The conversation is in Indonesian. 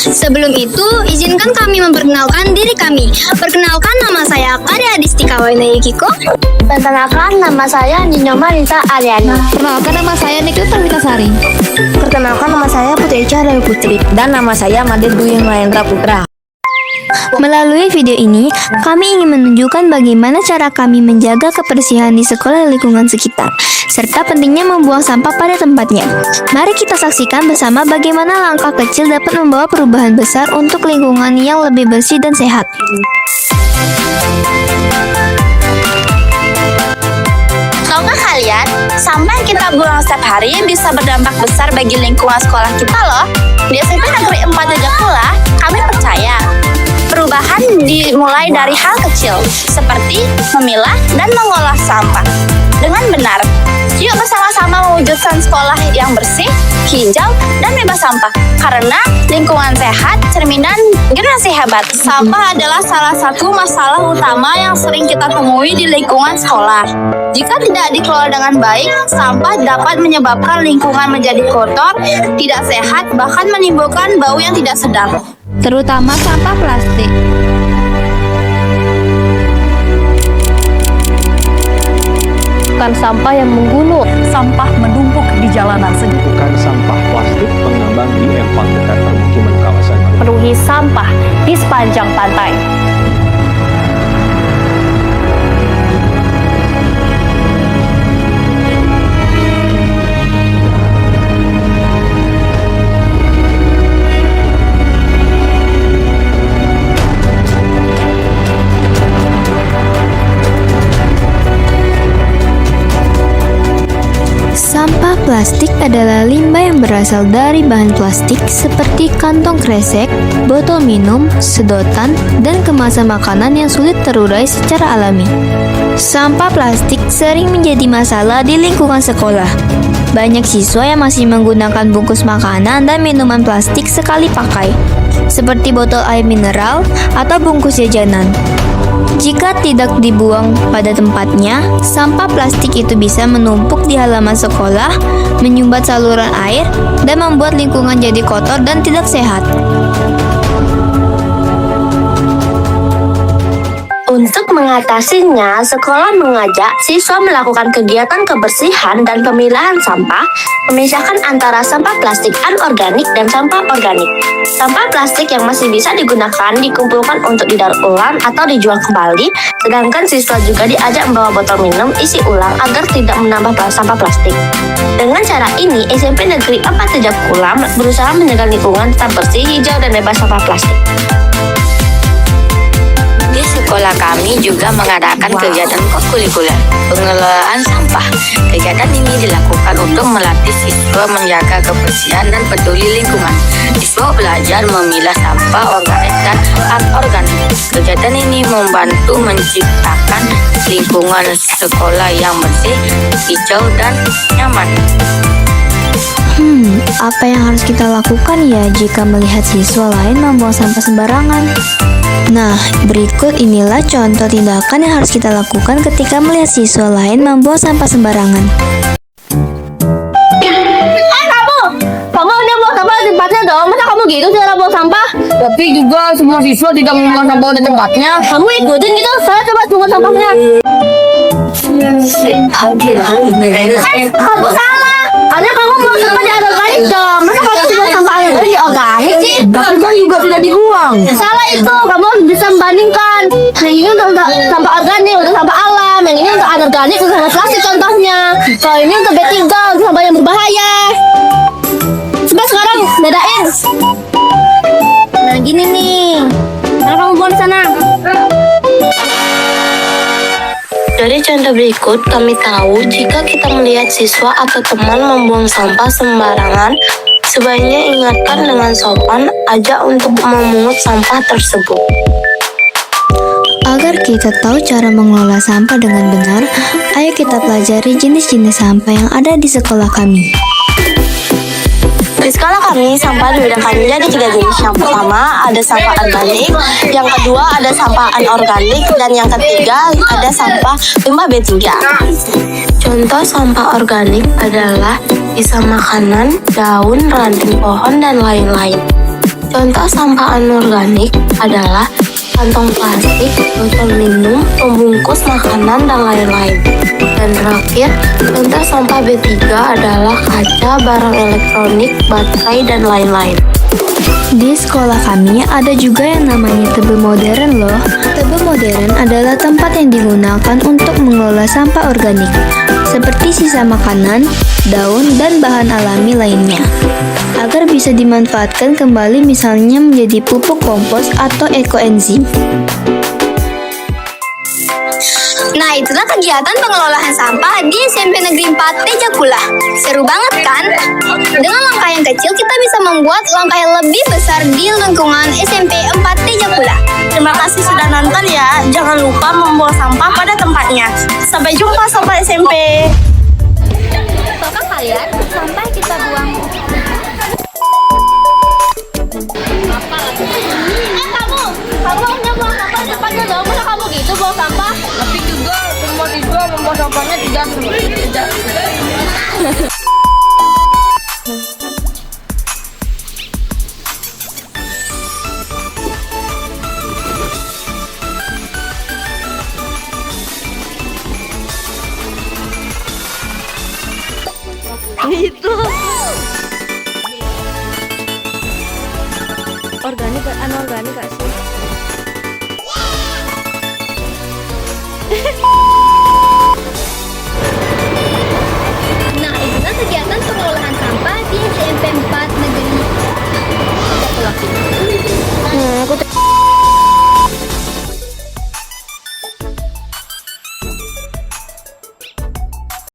Sebelum itu, izinkan kami memperkenalkan diri kami. Perkenalkan, nama saya Karya Adistika Waina Yukiko. Perkenalkan, nama saya Nino Marita Aryani. Perkenalkan, nama saya Nikita Perwitasari. Perkenalkan, nama saya Putri Cahaya Putri. Dan nama saya Made Dwi Mahendra Putra. Melalui video ini, kami ingin menunjukkan bagaimana cara kami menjaga kebersihan di sekolah dan lingkungan sekitar, serta pentingnya membuang sampah pada tempatnya. Mari kita saksikan bersama bagaimana langkah kecil dapat membawa perubahan besar untuk lingkungan yang lebih bersih dan sehat. Tahukah kalian, sampah yang kita buang setiap hari bisa berdampak besar bagi lingkungan sekolah kita loh. Di SMP Negeri 4 Jajakula, kami percaya perubahan dimulai dari hal kecil, seperti memilah dan mengolah sampah dengan benar. Yuk bersama-sama mewujudkan sekolah yang bersih, hijau, dan bebas sampah. Karena lingkungan sehat, cerminan generasi hebat. Sampah adalah salah satu masalah utama yang sering kita temui di lingkungan sekolah. Jika tidak dikelola dengan baik, sampah dapat menyebabkan lingkungan menjadi kotor, tidak sehat, bahkan menimbulkan bau yang tidak sedap. Terutama sampah plastik. Bukan sampah yang menggunung, Sampah menumpuk di jalanan Bukan sampah plastik mengambang di empang dekat permukiman kawasan. penuhi sampah di sepanjang pantai. Sampah plastik adalah limbah yang berasal dari bahan plastik seperti kantong kresek, botol minum, sedotan, dan kemasan makanan yang sulit terurai secara alami. Sampah plastik sering menjadi masalah di lingkungan sekolah. Banyak siswa yang masih menggunakan bungkus makanan dan minuman plastik sekali pakai, seperti botol air mineral atau bungkus jajanan. Jika tidak dibuang pada tempatnya, sampah plastik itu bisa menumpuk di halaman sekolah, menyumbat saluran air, dan membuat lingkungan jadi kotor dan tidak sehat. Untuk mengatasinya, sekolah mengajak siswa melakukan kegiatan kebersihan dan pemilahan sampah, memisahkan antara sampah plastik anorganik dan sampah organik. Sampah plastik yang masih bisa digunakan dikumpulkan untuk didaur ulang atau dijual kembali, sedangkan siswa juga diajak membawa botol minum isi ulang agar tidak menambah sampah plastik. Dengan cara ini, SMP Negeri 4 Jajakula berusaha menjaga lingkungan tetap bersih, hijau, dan bebas sampah plastik. Di sekolah kami juga mengadakan kegiatan kokulikuler pengelolaan sampah. Kegiatan ini dilakukan untuk melatih siswa menjaga kebersihan dan peduli lingkungan. Siswa belajar memilah sampah organik dan anorganik. Kegiatan ini membantu menciptakan lingkungan sekolah yang bersih, hijau, dan nyaman. Apa yang harus kita lakukan ya jika melihat siswa lain membuang sampah sembarangan? Nah, berikut inilah contoh tindakan yang harus kita lakukan ketika melihat siswa lain membuang sampah sembarangan. Kamu udah buang sampah di tempatnya dong. Masa kamu gitu cara buang sampah? Tapi juga semua siswa tidak membuang sampah di tempatnya. Kamu ikutin gitu, saya coba buang sampahnya. Kamu salah. Karena kamu buang sampah di organik dong. Masa kamu buang sampah di organik sih? Tapi kan juga tidak dibuang. Salah itu, kamu harus bisa membandingkan. Yang ini untuk sampah organik, untuk sampah alam. Yang ini untuk anorganik, untuk sampah plastik contohnya. Kalau ini untuk B3, untuk sampah yang berbahaya. Coba sekarang bedain. Nah gini nih. Sekarang kamu buang di sana. Dari contoh berikut, kami tahu jika kita melihat siswa atau teman membuang sampah sembarangan, sebaiknya ingatkan dengan sopan, ajak untuk memungut sampah tersebut. Agar kita tahu cara mengelola sampah dengan benar, ayo kita pelajari jenis-jenis sampah yang ada di sekolah kami. Di sekolah kami, sampah dibedakan menjadi 3 jenis. Yang pertama, ada sampah organik. Yang kedua, ada sampah anorganik. Dan yang ketiga, ada sampah limbah B3. Contoh sampah organik adalah sisa makanan, daun, ranting pohon, dan lain-lain. Contoh sampah anorganik adalah kantong plastik, botol minum, pembungkus makanan, dan lain-lain. Dan terakhir, contoh sampah B3 adalah kaca, barang elektronik, baterai, dan lain-lain. Di sekolah kami ada juga yang namanya tebe modern loh. Tebe modern adalah tempat yang digunakan untuk mengelola sampah organik, seperti sisa makanan, daun, dan bahan alami lainnya, agar bisa dimanfaatkan kembali misalnya menjadi pupuk kompos atau ekoenzim. Nah, itulah kegiatan pengelolaan sampah di SMP Negeri 4 Tejakula. Seru banget kan? Dengan langkah yang kecil, kita bisa membuat langkah yang lebih besar di lingkungan SMP 4 Tejakula. Terima kasih sudah nonton ya. Jangan lupa membuang sampah pada tempatnya. Sampai jumpa sobat SMP. Tahukah kalian sampah yang kita buang? Kamu harusnya buang sampah di depannya dong. Masa kamu gitu buang sampah? Tapi juga semua siswa membuang sampahnya tidak. Organik, anorganik gak sih?